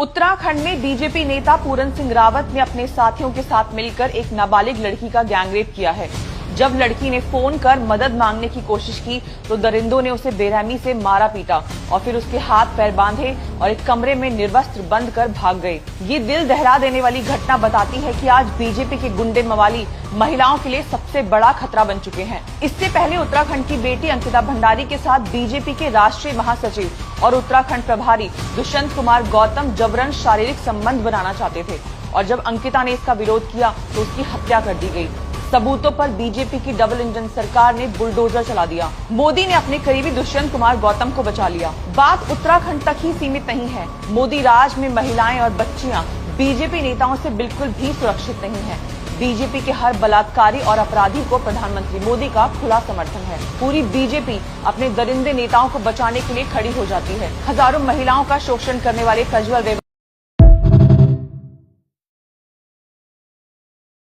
उत्तराखंड में बीजेपी नेता पूरन सिंह रावत ने अपने साथियों के साथ मिलकर एक नाबालिग लड़की का गैंगरेप किया है। जब लड़की ने फोन कर मदद मांगने की कोशिश की तो दरिंदों ने उसे बेरहमी से मारा पीटा और फिर उसके हाथ पैर बांधे और एक कमरे में निर्वस्त्र बंद कर भाग गए। ये दिल दहला देने वाली घटना बताती है कि आज बीजेपी के गुंडे मवाली महिलाओं के लिए सबसे बड़ा खतरा बन चुके हैं। इससे पहले उत्तराखंड की बेटी अंकिता भंडारी के साथ बीजेपी के राष्ट्रीय महासचिव और उत्तराखंड प्रभारी दुष्यंत कुमार गौतम जबरन शारीरिक संबंध बनाना चाहते थे और जब अंकिता ने इसका विरोध किया तो उसकी हत्या कर दी गई। सबूतों पर बीजेपी की डबल इंजन सरकार ने बुलडोजर चला दिया। मोदी ने अपने करीबी दुष्यंत कुमार गौतम को बचा लिया। बात उत्तराखंड तक ही सीमित नहीं है। मोदी राज में महिलाएं और बच्चियां बीजेपी नेताओं से बिल्कुल भी सुरक्षित नहीं है। बीजेपी के हर बलात्कारी और अपराधी को प्रधानमंत्री मोदी का खुला समर्थन है। पूरी बीजेपी अपने दरिंदे नेताओं को बचाने के लिए खड़ी हो जाती है। हजारों महिलाओं का शोषण करने वाले प्रज्वल